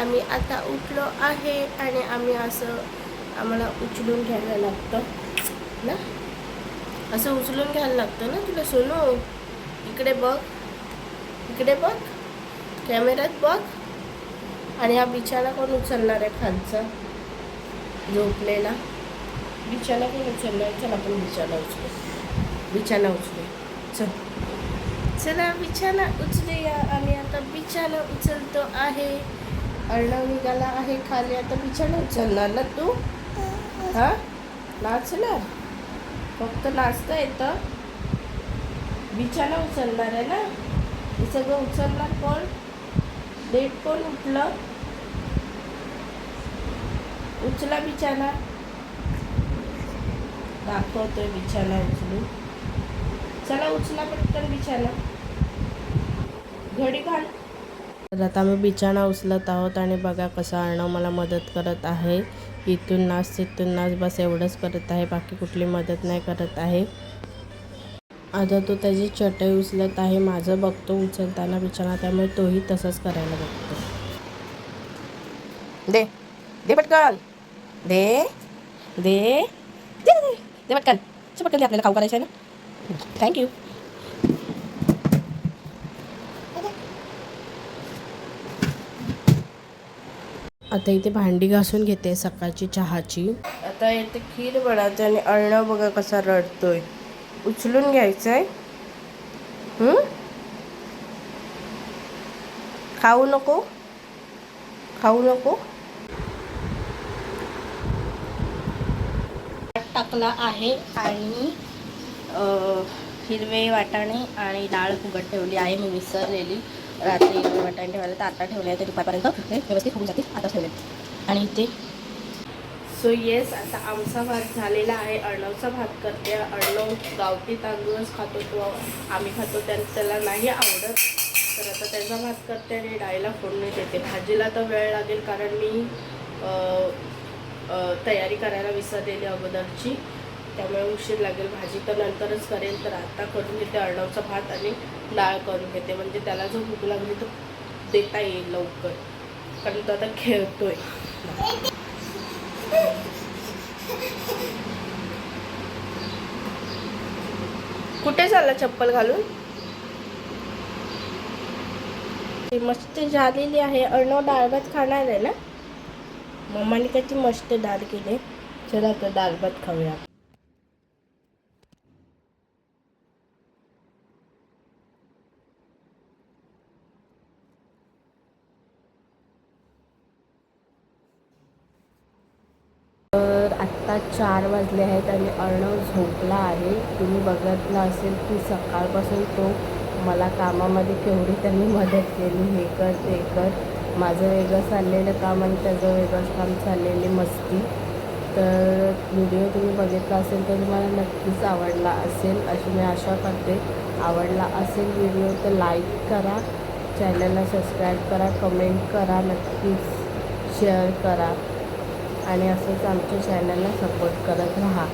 आम्ही आता उठलो आहे आणि आम्हाला उचलून घ्यायला लागतं ना, असं उचलून घ्यायला लागतं ना तुला सोनू. इकडे बघ, इकडे बघ, कॅमेऱ्यात बघ. आणि हा बिछाना कोण उचलणार आहे खालचा झोपलेला? बिछाना कोण उचलणार? चल आपण बिछाना उचलू. चला बिछाना उचलूया. आम्ही आता बिछाना उचलतो आहे. अर्णव निघाला आहे खाली, आता बिछाना उचलणार ना तू? हा, नाचणार? फक्त नाचता येतं, बिछाना उचलणार आहे ना? हे सगळं उचलणार कोण? लेट कोण उठलं? उचला बिछाना. दाखवतोय बिछाना उचलून. चला उचला पटकन बिछाना. घडी घाल. तर आता आम्ही बिछाना उचलत आहोत आणि बघा कसं अर्णव मला मदत करत आहे. इथून नाच तिथून नाच, बस एवढंच करत आहे, बाकी कुठली मदत नाही करत आहे. आता तो त्याची चटई उचलत आहे. माझं बघतो उचलताना बिछाना, त्यामुळे तोही तसंच करायला बघतो. दे दे पटकन, दे दे दे दे पटकन. पटकन दे, आपल्याला खाऊ करायचं आहे ना. थँक्यू. आता इथे भांडी घासून घेते सकाळची चहाची. आता इथे खीर बनवते आणि अर्णव बघा कसा रडतोय. उचलून घ्यायचंय. खाऊ नको, खाऊ नको. टाकला आहे आणि हिरवे वाटाणे आणि डाळ फुगत ठेवली आहे. मी विसरलेली रात्री हिरवे वाटाणे ठेवायला, तर आता ठेवले आहे. ते दुपारपर्यंत व्यवस्थित होऊन जातील. आता ठेवले आणि इथे सो येस, आता आमचा भात झालेला आहे. अर्णवचा भात करते. अर्णव गावठी तांदूळच खातो, तो आम्ही खातो, त्याला नाही आवडत. तर आता त्याचा भात करते आणि डाळीला फोडणी देते. भाजीला तर वेळ लागेल, कारण मी तयारी करायला विसरलेली अगोदरची, त्यामुळे उशीर लागेल. भाजी तर नंतरच करेल. तर आता करून घेते अर्णवचा भात आणि डाळ करून घेते, म्हणजे त्याला जर भूक लागली तर देता येईल लवकर, कारण तो आता खेळतोय. कुठे चालला चप्पल घालून? मस्त झालेली आहे. अर्णव डाळ भात खाणार आहे ना? मम्माने किती मस्त डाळ केली. चला तर डाळ भात खाऊया. तर आत्ता 4 वाजले आहेत आणि अर्णव झोपला आहे. तुम्ही बघितलं असेल की सकाळपासून तो मला कामामध्ये केवढी त्यांनी मदत केली. हे कर ते कर, माझं वेगळं चाललेलं काम आणि त्याचं वेगळंच काम चाललेली मस्ती. तर व्हिडिओ तुम्ही बघितला असेल तर तुम्हाला नक्कीच आवडला असेल अशी मी आशा करते. आवडला असेल व्हिडिओ तर लाईक करा, चॅनलला सबस्क्राईब करा, कमेंट करा, नक्कीच शेअर करा आणि असंच आमच्या चॅनलला सपोर्ट करत राहा.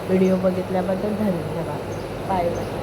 व्हिडिओ बघितल्याबद्दल धन्यवाद. Bye bye.